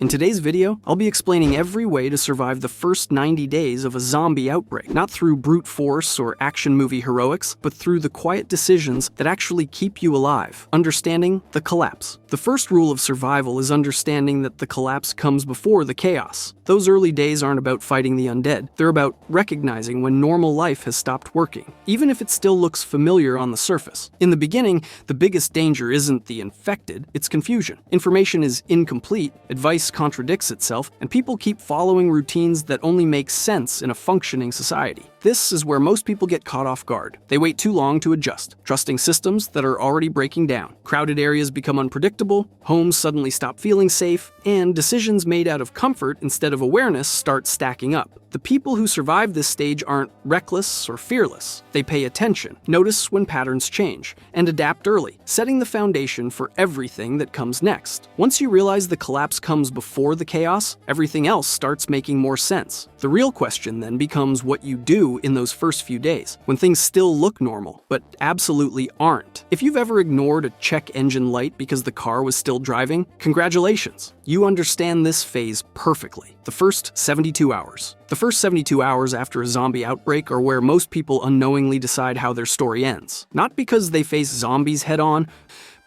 In today's video, I'll be explaining every way to survive the first 90 days of a zombie outbreak, not through brute force or action movie heroics, but through the quiet decisions that actually keep you alive. Understanding the collapse. The first rule of survival is understanding that the collapse comes before the chaos. Those early days aren't about fighting the undead, they're about recognizing when normal life has stopped working, even if it still looks familiar on the surface. In the beginning, the biggest danger isn't the infected, it's confusion. Information is incomplete, advice contradicts itself, and people keep following routines that only make sense in a functioning society. This is where most people get caught off guard. They wait too long to adjust, trusting systems that are already breaking down. Crowded areas become unpredictable, homes suddenly stop feeling safe, and decisions made out of comfort instead of awareness start stacking up. The people who survive this stage aren't reckless or fearless. They pay attention, notice when patterns change, and adapt early, setting the foundation for everything that comes next. Once you realize the collapse comes before the chaos, everything else starts making more sense. The real question then becomes what you do in those first few days, when things still look normal, but absolutely aren't. If you've ever ignored a check engine light because the car was still driving, congratulations. You understand this phase perfectly. The first 72 hours. The first 72 hours after a zombie outbreak are where most people unknowingly decide how their story ends. Not because they face zombies head-on,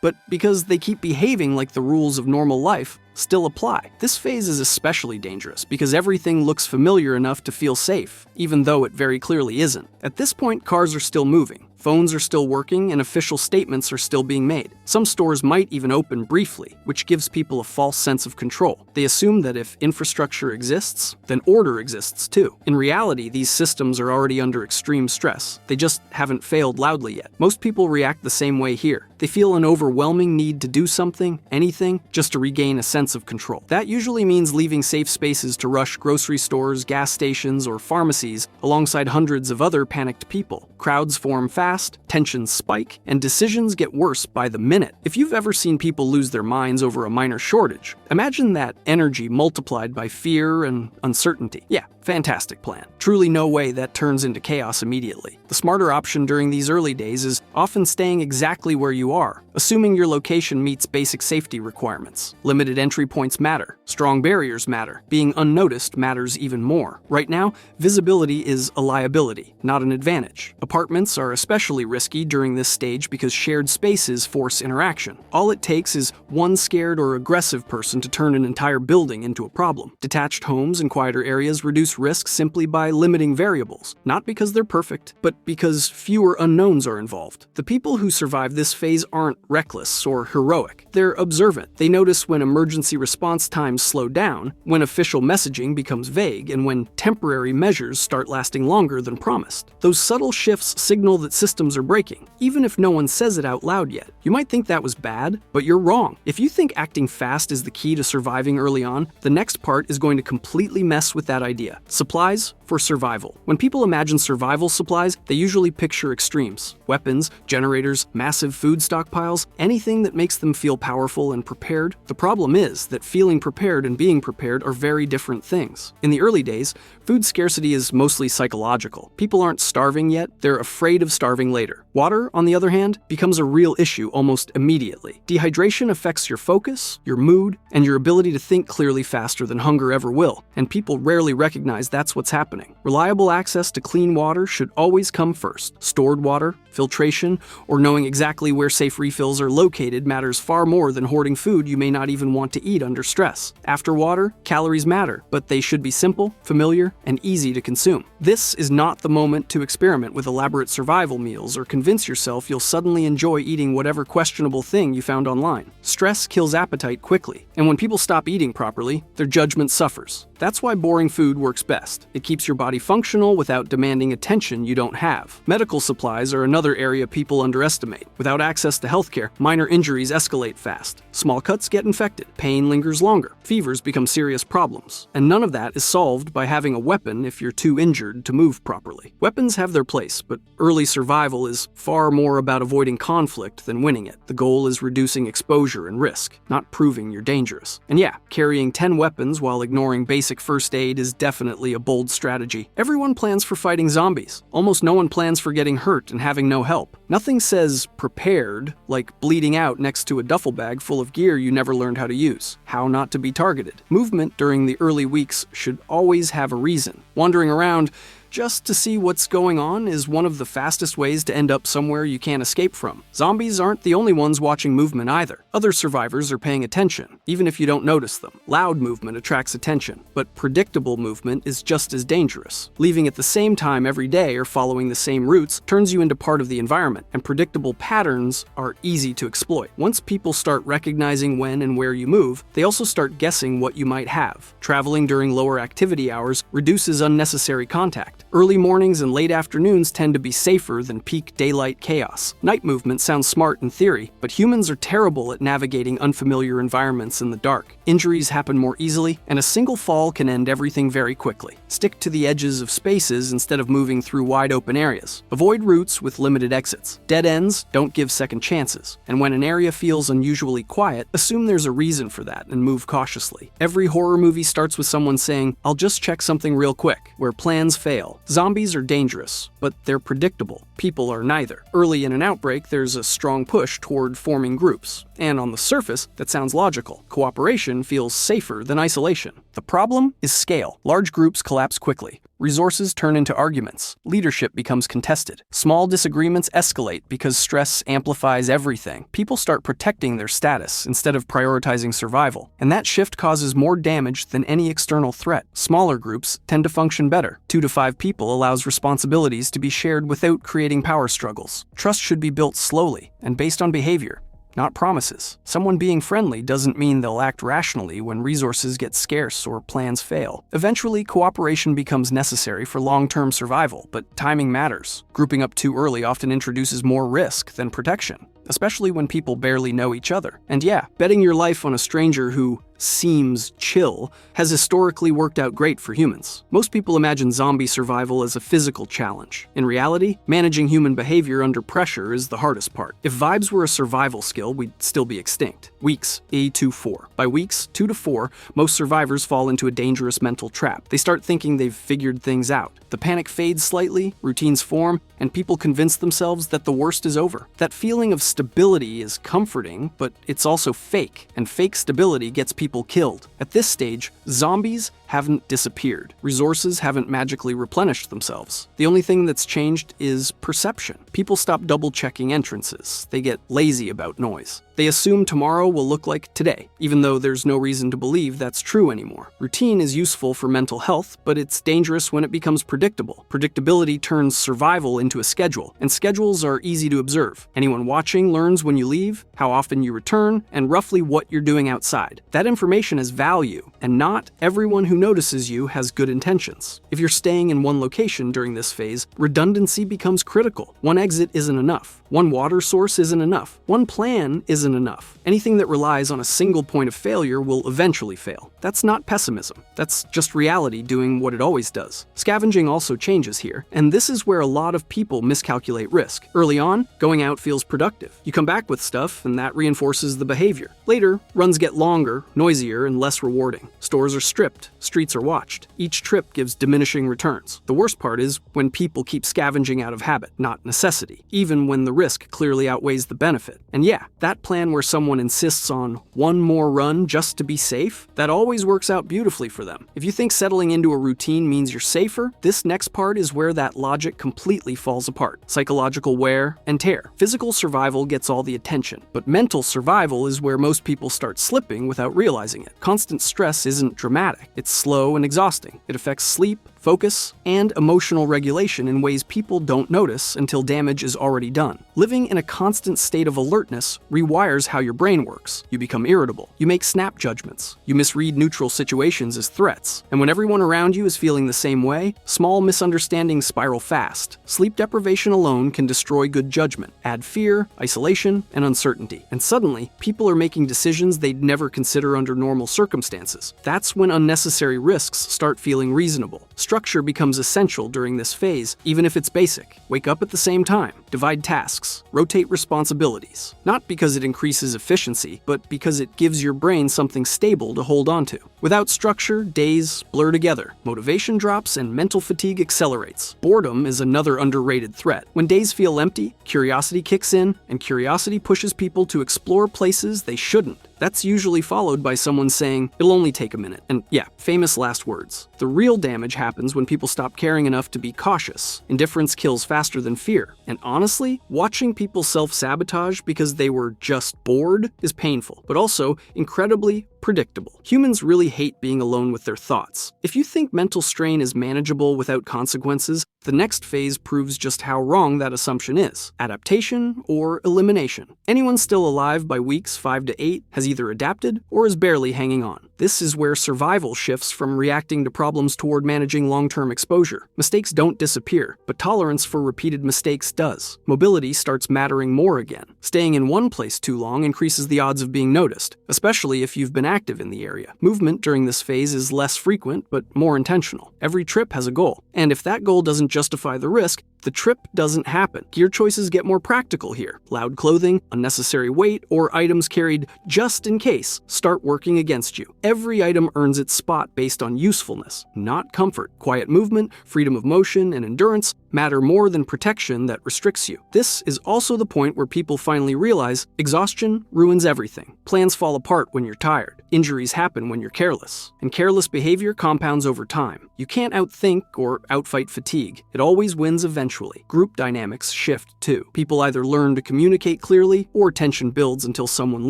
but because they keep behaving like the rules of normal life still apply. This phase is especially dangerous because everything looks familiar enough to feel safe, even though it very clearly isn't. At this point, cars are still moving. Phones are still working and official statements are still being made. Some stores might even open briefly, which gives people a false sense of control. They assume that if infrastructure exists, then order exists too. In reality, these systems are already under extreme stress. They just haven't failed loudly yet. Most people react the same way here. They feel an overwhelming need to do something, anything, just to regain a sense of control. That usually means leaving safe spaces to rush grocery stores, gas stations, or pharmacies alongside hundreds of other panicked people. Crowds form fast, tensions spike, and decisions get worse by the minute. If you've ever seen people lose their minds over a minor shortage, imagine that energy multiplied by fear and uncertainty. Yeah, fantastic plan. Truly no way that turns into chaos immediately. The smarter option during these early days is often staying exactly where you are, assuming your location meets basic safety requirements. Limited entry points matter. Strong barriers matter. Being unnoticed matters even more. Right now, visibility is a liability, not an advantage. Apartments are especially risky during this stage because shared spaces force interaction. All it takes is one scared or aggressive person to turn an entire building into a problem. Detached homes and quieter areas reduce risk simply by limiting variables, not because they're perfect, but because fewer unknowns are involved. The people who survive this phase aren't reckless or heroic. They're observant. They notice when emergency response times slow down, when official messaging becomes vague, and when temporary measures start lasting longer than promised. Those subtle shifts signal that systems are breaking, even if no one says it out loud yet. You might think that was bad, but you're wrong. If you think acting fast is the key to surviving early on, the next part is going to completely mess with that idea. Supplies for survival. When people imagine survival supplies, they usually picture extremes. Weapons, generators, massive food stockpiles, anything that makes them feel powerful and prepared. The problem is that feeling prepared and being prepared are very different things. In the early days, food scarcity is mostly psychological. People aren't starving yet, they're afraid of starving later. Water, on the other hand, becomes a real issue almost immediately. Dehydration affects your focus, your mood, and your ability to think clearly faster than hunger ever will, and people rarely recognize that's what's happening. Reliable access to clean water should always come first. Stored water, filtration, or knowing exactly where safe refills are located matters far more than hoarding food you may not even want to eat under stress. After water, calories matter, but they should be simple, familiar, and easy to consume. This is not the moment to experiment with elaborate survival meals or convince yourself you'll suddenly enjoy eating whatever questionable thing you found online. Stress kills appetite quickly, and when people stop eating properly, their judgment suffers. That's why boring food works best. It keeps your body functional without demanding attention you don't have. Medical supplies are another area people underestimate. Without access to healthcare, minor injuries escalate fast. Small cuts get infected. Pain lingers longer. Fevers become serious problems. And none of that is solved by having a weapon if you're too injured to move properly. Weapons have their place, but early survival is far more about avoiding conflict than winning it. The goal is reducing exposure and risk, not proving you're dangerous. And yeah, carrying 10 weapons while ignoring basic basic first aid is definitely a bold strategy. Everyone plans for fighting zombies. Almost no one plans for getting hurt and having no help. Nothing says prepared like bleeding out next to a duffel bag full of gear you never learned how to use. How not to be targeted. Movement during the early weeks should always have a reason. Wandering around just to see what's going on is one of the fastest ways to end up somewhere you can't escape from. Zombies aren't the only ones watching movement either. Other survivors are paying attention, even if you don't notice them. Loud movement attracts attention, but predictable movement is just as dangerous. Leaving at the same time every day or following the same routes turns you into part of the environment, and predictable patterns are easy to exploit. Once people start recognizing when and where you move, they also start guessing what you might have. Traveling during lower activity hours reduces unnecessary contact. Early mornings and late afternoons tend to be safer than peak daylight chaos. Night movement sounds smart in theory, but humans are terrible at navigating unfamiliar environments in the dark. Injuries happen more easily, and a single fall can end everything very quickly. Stick to the edges of spaces instead of moving through wide open areas. Avoid routes with limited exits. Dead ends don't give second chances. And when an area feels unusually quiet, assume there's a reason for that and move cautiously. Every horror movie starts with someone saying, "I'll just check something real quick," where plans fail. Zombies are dangerous, but they're predictable. People are neither. Early in an outbreak, there's a strong push toward forming groups. And on the surface, that sounds logical. Cooperation feels safer than isolation. The problem is scale. Large groups collapse quickly. Resources turn into arguments. Leadership becomes contested. Small disagreements escalate because stress amplifies everything. People start protecting their status instead of prioritizing survival. And that shift causes more damage than any external threat. Smaller groups tend to function better. 2 to 5 people allows responsibilities to be shared without creating power struggles. Trust should be built slowly and based on behavior, not promises. Someone being friendly doesn't mean they'll act rationally when resources get scarce or plans fail. Eventually, cooperation becomes necessary for long-term survival, but timing matters. Grouping up too early often introduces more risk than protection, especially when people barely know each other. And yeah, betting your life on a stranger who seems chill has historically worked out great for humans. Most people imagine zombie survival as a physical challenge. In reality, managing human behavior under pressure is the hardest part. If vibes were a survival skill, we'd still be extinct. Weeks, A24. By weeks 2 to 4, most survivors fall into a dangerous mental trap. They start thinking they've figured things out. The panic fades slightly, routines form, and people convince themselves that the worst is over. That feeling of stability is comforting, but it's also fake, and fake stability gets people killed. At this stage, zombies haven't disappeared. Resources haven't magically replenished themselves. The only thing that's changed is perception. People stop double-checking entrances. They get lazy about noise. They assume tomorrow will look like today, even though there's no reason to believe that's true anymore. Routine is useful for mental health, but it's dangerous when it becomes predictable. Predictability turns survival into a schedule, and schedules are easy to observe. Anyone watching learns when you leave, how often you return, and roughly what you're doing outside. That information has value, and not everyone who notices you has good intentions. If you're staying in one location during this phase, redundancy becomes critical. One exit isn't enough. One water source isn't enough. One plan isn't enough. Anything that relies on a single point of failure will eventually fail. That's not pessimism. That's just reality doing what it always does. Scavenging also changes here, and this is where a lot of people miscalculate risk. Early on, going out feels productive. You come back with stuff, and that reinforces the behavior. Later, runs get longer, noisier, and less rewarding. Stores are stripped. Streets are watched. Each trip gives diminishing returns. The worst part is when people keep scavenging out of habit, not necessity, even when the risk clearly outweighs the benefit. And yeah, that plan where someone insists on one more run just to be safe, that always works out beautifully for them. If you think settling into a routine means you're safer, this next part is where that logic completely falls apart. Psychological wear and tear. Physical survival gets all the attention, but mental survival is where most people start slipping without realizing it. Constant stress isn't dramatic. It's slow and exhausting. It affects sleep, focus, and emotional regulation in ways people don't notice until damage is already done. Living in a constant state of alertness rewires how your brain works. You become irritable. You make snap judgments. You misread neutral situations as threats. And when everyone around you is feeling the same way, small misunderstandings spiral fast. Sleep deprivation alone can destroy good judgment, add fear, isolation, and uncertainty. And suddenly, people are making decisions they'd never consider under normal circumstances. That's when unnecessary risks start feeling reasonable. Structure becomes essential during this phase, even if it's basic. Wake up at the same time, divide tasks, rotate responsibilities. Not because it increases efficiency, but because it gives your brain something stable to hold on to. Without structure, days blur together. Motivation drops and mental fatigue accelerates. Boredom is another underrated threat. When days feel empty, curiosity kicks in, and curiosity pushes people to explore places they shouldn't. That's usually followed by someone saying, "It'll only take a minute." And yeah, famous last words. The real damage happens when people stop caring enough to be cautious. Indifference kills faster than fear. And honestly, watching people self-sabotage because they were just bored is painful, but also incredibly predictable. Humans really hate being alone with their thoughts. If you think mental strain is manageable without consequences, the next phase proves just how wrong that assumption is. Adaptation or elimination. Anyone still alive by weeks 5 to 8 has either adapted or is barely hanging on. This is where survival shifts from reacting to problems toward managing long-term exposure. Mistakes don't disappear, but tolerance for repeated mistakes does. Mobility starts mattering more again. Staying in one place too long increases the odds of being noticed, especially if you've been active in the area. Movement during this phase is less frequent, but more intentional. Every trip has a goal, and if that goal doesn't justify the risk, the trip doesn't happen. Gear choices get more practical here. Loud clothing, unnecessary weight, or items carried just in case start working against you. Every item earns its spot based on usefulness, not comfort. Quiet movement, freedom of motion, and endurance matter more than protection that restricts you. This is also the point where people finally realize exhaustion ruins everything. Plans fall apart when you're tired. Injuries happen when you're careless. And careless behavior compounds over time. You can't outthink or outfight fatigue. It always wins eventually. Group dynamics shift too. People either learn to communicate clearly, or tension builds until someone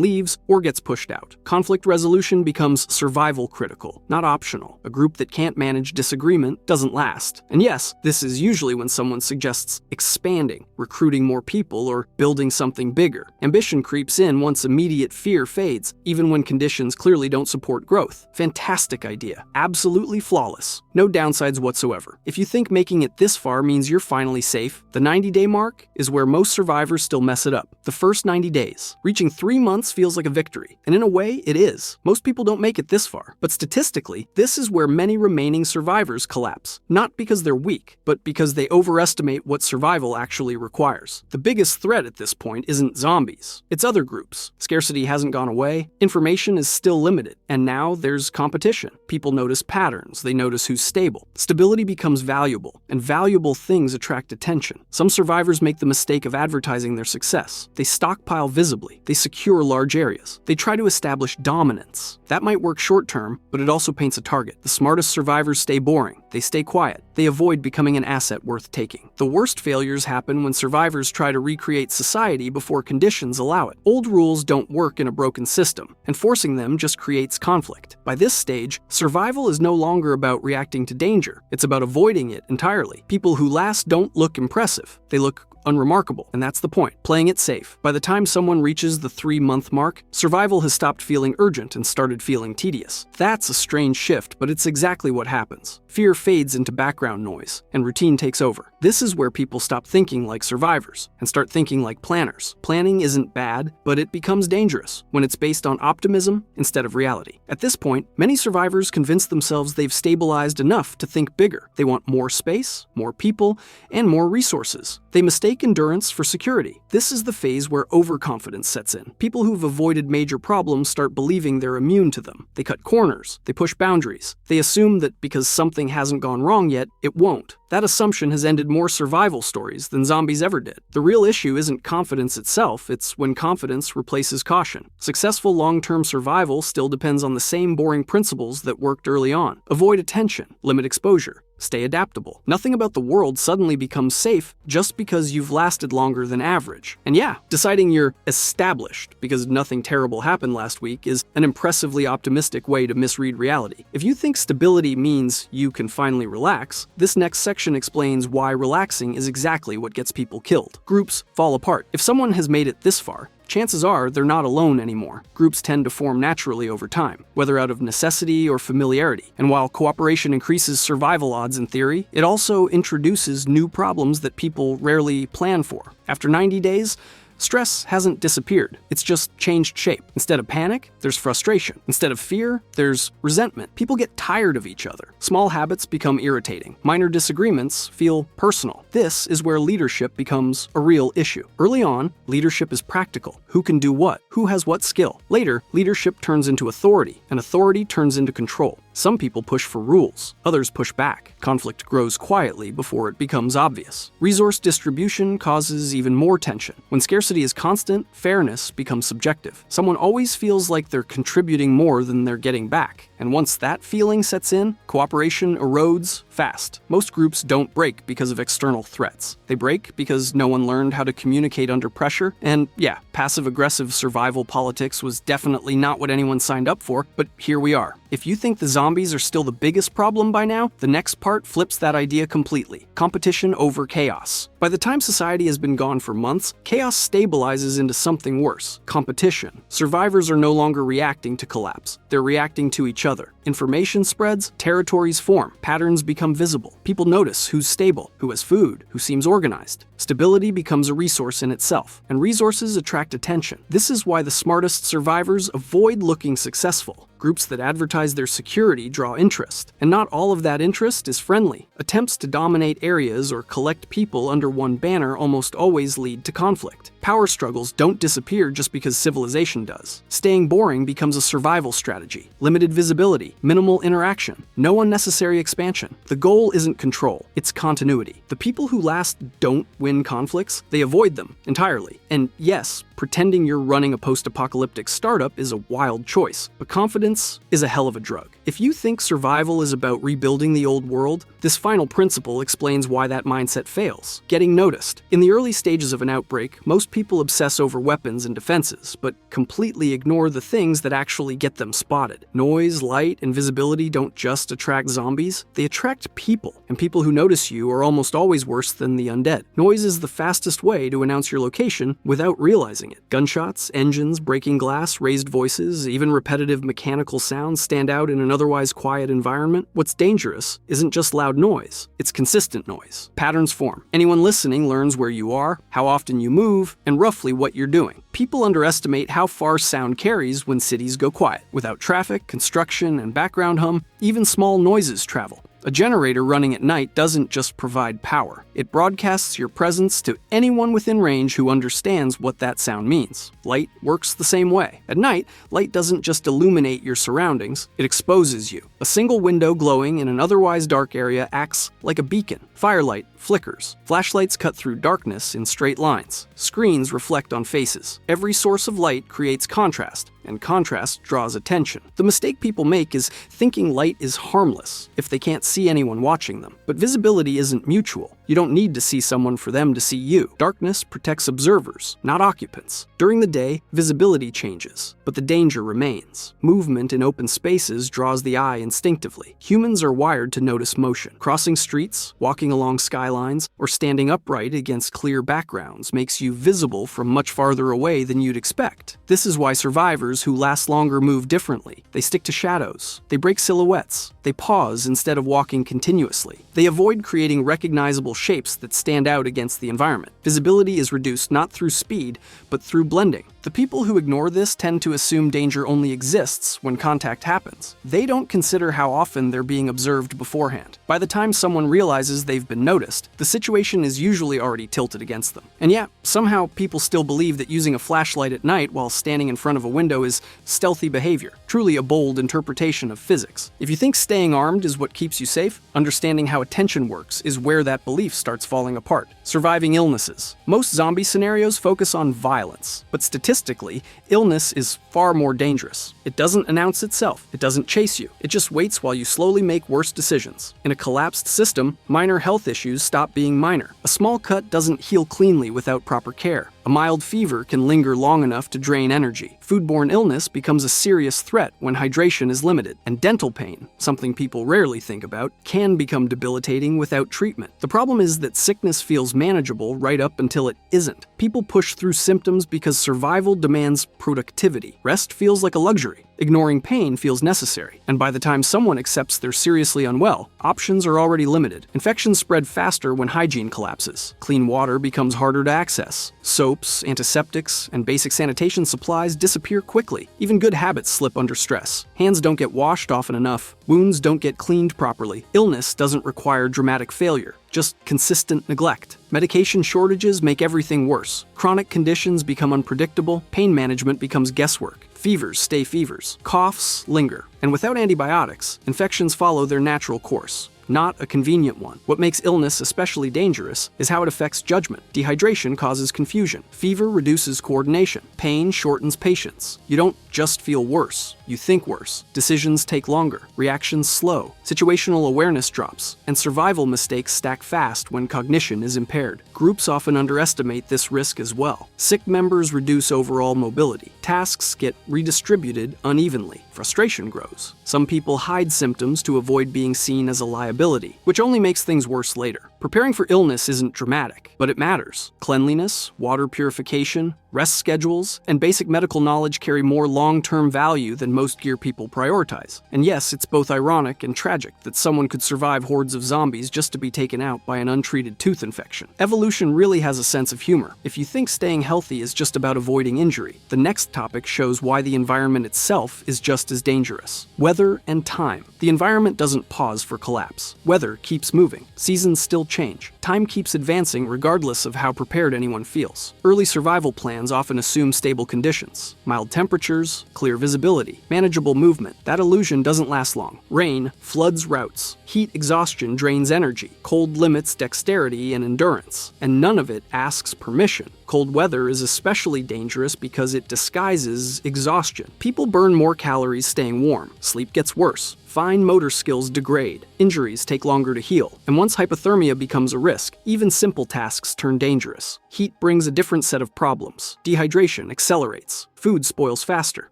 leaves or gets pushed out. Conflict resolution becomes survival critical, not optional. A group that can't manage disagreement doesn't last. And yes, this is usually when someone suggests expanding, recruiting more people, or building something bigger. Ambition creeps in once immediate fear fades, even when conditions clearly don't support growth. Fantastic idea. Absolutely flawless. No downsides whatsoever. If you think making it this far means you're finally safe, the 90-day mark is where most survivors still mess it up. The first 90 days. Reaching 3 months feels like a victory, and in a way, it is. Most people don't make it this far. But statistically, this is where many remaining survivors collapse. Not because they're weak, but because they overestimate what survival actually requires. The biggest threat at this point isn't zombies. It's other groups. Scarcity hasn't gone away. Information is still limited. And now there's competition. People notice patterns. They notice who's stable. Stability becomes valuable, and valuable things attract attention. Some survivors make the mistake of advertising their success. They stockpile visibly. They secure large areas. They try to establish dominance. That might work short-term, but it also paints a target. The smartest survivors stay boring. They stay quiet. They avoid becoming an asset worth taking. The worst failures happen when survivors try to recreate society before conditions allow it. Old rules don't work in a broken system, and forcing them just creates conflict. By this stage, survival is no longer about reacting to danger. It's about avoiding it entirely. People who last don't look impressive. They look unremarkable, and that's the point. Playing it safe. By the time someone reaches the 3-month mark, survival has stopped feeling urgent and started feeling tedious. That's a strange shift, but it's exactly what happens. Fear fades into background noise, and routine takes over. This is where people stop thinking like survivors and start thinking like planners. Planning isn't bad, but it becomes dangerous when it's based on optimism instead of reality. At this point, many survivors convince themselves they've stabilized enough to think bigger. They want more space, more people, and more resources. They mistake endurance for security. This is the phase where overconfidence sets in. People who've avoided major problems start believing they're immune to them. They cut corners. They push boundaries. They assume that because something hasn't gone wrong yet, it won't. That assumption has ended more survival stories than zombies ever did. The real issue isn't confidence itself, it's when confidence replaces caution. Successful long-term survival still depends on the same boring principles that worked early on. Avoid attention, limit exposure, stay adaptable. Nothing about the world suddenly becomes safe just because you've lasted longer than average. And yeah, deciding you're established because nothing terrible happened last week is an impressively optimistic way to misread reality. If you think stability means you can finally relax, this next section explains why relaxing is exactly what gets people killed. Groups fall apart. If someone has made it this far, chances are they're not alone anymore. Groups tend to form naturally over time, whether out of necessity or familiarity. And while cooperation increases survival odds in theory, it also introduces new problems that people rarely plan for. After 90 days, Stress hasn't disappeared, it's just changed shape. Instead of panic, there's frustration. Instead of fear, there's resentment. People get tired of each other. Small habits become irritating. Minor disagreements feel personal. This is where leadership becomes a real issue. Early on, leadership is practical. Who can do what? Who has what skill? Later, leadership turns into authority, and authority turns into control. Some people push for rules, others push back. Conflict grows quietly before it becomes obvious. Resource distribution causes even more tension. When scarcity is constant, fairness becomes subjective. Someone always feels like they're contributing more than they're getting back. And once that feeling sets in, cooperation erodes fast. Most groups don't break because of external threats. They break because no one learned how to communicate under pressure. And yeah, passive-aggressive survival politics was definitely not what anyone signed up for, but here we are. If you think the zombies are still the biggest problem by now, the next part flips that idea completely. Competition over chaos. By the time society has been gone for months, chaos stabilizes into something worse. Competition. Survivors are no longer reacting to collapse. They're reacting to each other. Information spreads, territories form, patterns become visible. People notice who's stable, who has food, who seems organized. Stability becomes a resource in itself, and resources attract attention. This is why the smartest survivors avoid looking successful. Groups that advertise their security draw interest, and not all of that interest is friendly. Attempts to dominate areas or collect people under one banner almost always lead to conflict. Power struggles don't disappear just because civilization does. Staying boring becomes a survival strategy. Limited visibility, minimal interaction, no unnecessary expansion. The goal isn't control, it's continuity. The people who last don't win conflicts, they avoid them entirely. And yes, pretending you're running a post-apocalyptic startup is a wild choice, but confidence is a hell of a drug. If you think survival is about rebuilding the old world, this final principle explains why that mindset fails. Getting noticed. In the early stages of an outbreak, most people obsess over weapons and defenses, but completely ignore the things that actually get them spotted. Noise, light, and visibility don't just attract zombies, they attract people, and people who notice you are almost always worse than the undead. Noise is the fastest way to announce your location without realizing it. Gunshots, engines, breaking glass, raised voices, even repetitive mechanical sounds stand out in an otherwise quiet environment. What's dangerous isn't just loud noise, it's consistent noise. Patterns form. Anyone listening learns where you are, how often you move, and roughly what you're doing. People underestimate how far sound carries when cities go quiet. Without traffic, construction, and background hum, even small noises travel. A generator running at night doesn't just provide power. It broadcasts your presence to anyone within range who understands what that sound means. Light works the same way. At night, light doesn't just illuminate your surroundings, it exposes you. A single window glowing in an otherwise dark area acts like a beacon. Firelight flickers. Flashlights cut through darkness in straight lines. Screens reflect on faces. Every source of light creates contrast, and contrast draws attention. The mistake people make is thinking light is harmless if they can't see anyone watching them. But visibility isn't mutual. You don't need to see someone for them to see you. Darkness protects observers, not occupants. During the day, visibility changes, but the danger remains. Movement in open spaces draws the eye instinctively. Humans are wired to notice motion. Crossing streets, walking along skylines, or standing upright against clear backgrounds makes you visible from much farther away than you'd expect. This is why survivors who last longer move differently. They stick to shadows. They break silhouettes. They pause instead of walking continuously. They avoid creating recognizable shapes that stand out against the environment. Visibility is reduced not through speed, but through blending. The people who ignore this tend to assume danger only exists when contact happens. They don't consider how often they're being observed beforehand. By the time someone realizes they've been noticed, the situation is usually already tilted against them. And yeah, somehow people still believe that using a flashlight at night while standing in front of a window is stealthy behavior, truly a bold interpretation of physics. If you think staying armed is what keeps you safe, understanding how attention works is where that belief starts falling apart. Surviving illnesses. Most zombie scenarios focus on violence, but statistically, illness is far more dangerous. It doesn't announce itself. It doesn't chase you. It just waits while you slowly make worse decisions. In a collapsed system, minor health issues stop being minor. A small cut doesn't heal cleanly without proper care. A mild fever can linger long enough to drain energy. Foodborne illness becomes a serious threat when hydration is limited. And dental pain, something people rarely think about, can become debilitating without treatment. The problem is that sickness feels manageable right up until it isn't. People push through symptoms because survival demands productivity. Rest feels like a luxury. Ignoring pain feels necessary, and by the time someone accepts they're seriously unwell, options are already limited. Infections spread faster when hygiene collapses. Clean water becomes harder to access. Soaps, antiseptics, and basic sanitation supplies disappear quickly. Even good habits slip under stress. Hands don't get washed often enough. Wounds don't get cleaned properly. Illness doesn't require dramatic failure, just consistent neglect. Medication shortages make everything worse. Chronic conditions become unpredictable. Pain management becomes guesswork. Fevers stay fevers. Coughs linger. And without antibiotics, infections follow their natural course, not a convenient one. What makes illness especially dangerous is how it affects judgment. Dehydration causes confusion. Fever reduces coordination. Pain shortens patience. You don't just feel worse, you think worse. Decisions take longer. Reactions slow. Situational awareness drops. And survival mistakes stack fast when cognition is impaired. Groups often underestimate this risk as well. Sick members reduce overall mobility. Tasks get redistributed unevenly. Frustration grows. Some people hide symptoms to avoid being seen as a liability, which only makes things worse later. Preparing for illness isn't dramatic, but it matters. Cleanliness, water purification, rest schedules, and basic medical knowledge carry more long-term value than most gear people prioritize. And yes, it's both ironic and tragic that someone could survive hordes of zombies just to be taken out by an untreated tooth infection. Evolution really has a sense of humor. If you think staying healthy is just about avoiding injury, the next topic shows why the environment itself is just as dangerous. Weather and time. The environment doesn't pause for collapse. Weather keeps moving. Seasons still change. Time keeps advancing regardless of how prepared anyone feels. Early survival plans often assume stable conditions. Mild temperatures, clear visibility, manageable movement. That illusion doesn't last long. Rain floods routes. Heat exhaustion drains energy. Cold limits dexterity and endurance. And none of it asks permission. Cold weather is especially dangerous because it disguises exhaustion. People burn more calories staying warm. Sleep gets worse. Fine motor skills degrade. Injuries take longer to heal. And once hypothermia becomes a risk, even simple tasks turn dangerous. Heat brings a different set of problems. Dehydration accelerates. Food spoils faster.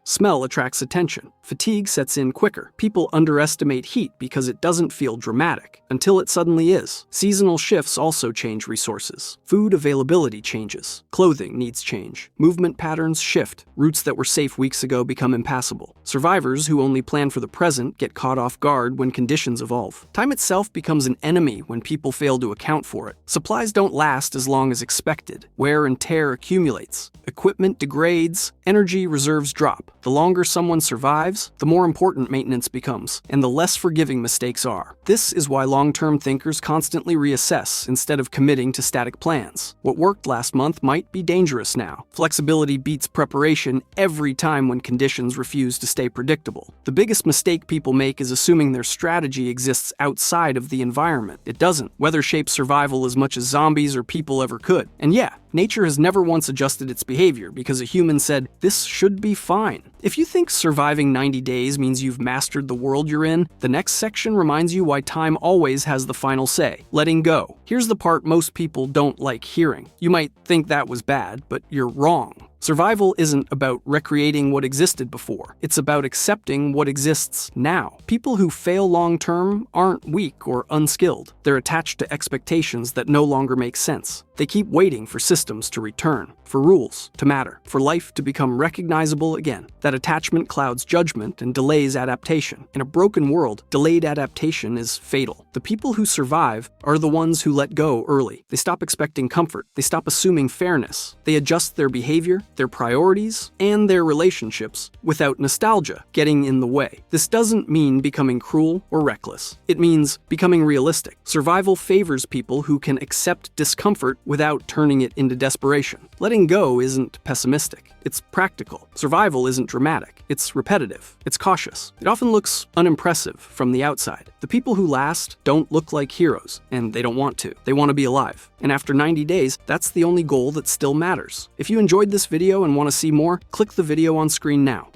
Smell attracts attention. Fatigue sets in quicker. People underestimate heat because it doesn't feel dramatic, until it suddenly is. Seasonal shifts also change resources. Food availability changes. Clothing needs change. Movement patterns shift. Routes that were safe weeks ago become impassable. Survivors who only plan for the present get caught off guard when conditions evolve. Time itself becomes an enemy when people fail to account for it. Supplies don't last as long as expected. Wear and tear accumulates. Equipment degrades. Energy reserves drop. The longer someone survives, the more important maintenance becomes, and the less forgiving mistakes are. This is why long-term thinkers constantly reassess instead of committing to static plans. What worked last month might be dangerous now. Flexibility beats preparation every time when conditions refuse to stay predictable. The biggest mistake people make is assuming their strategy exists outside of the environment. It doesn't. Weather shapes survival as much as zombies or people ever could. And yeah, nature has never once adjusted its behavior because a human said, "This should be fine." If you think surviving 90 days means you've mastered the world you're in, the next section reminds you why time always has the final say: letting go. Here's the part most people don't like hearing. You might think that was bad, but you're wrong. Survival isn't about recreating what existed before. It's about accepting what exists now. People who fail long-term aren't weak or unskilled. They're attached to expectations that no longer make sense. They keep waiting for systems to return, for rules to matter, for life to become recognizable again. That attachment clouds judgment and delays adaptation. In a broken world, delayed adaptation is fatal. The people who survive are the ones who let go early. They stop expecting comfort. They stop assuming fairness. They adjust their behavior, their priorities, and their relationships without nostalgia getting in the way. This doesn't mean becoming cruel or reckless. It means becoming realistic. Survival favors people who can accept discomfort without turning it into desperation. Letting go isn't pessimistic. It's practical. Survival isn't dramatic. It's repetitive. It's cautious. It often looks unimpressive from the outside. The people who last don't look like heroes, and they don't want to. They want to be alive. And after 90 days, that's the only goal that still matters. If you enjoyed this video and want to see more, click the video on screen now.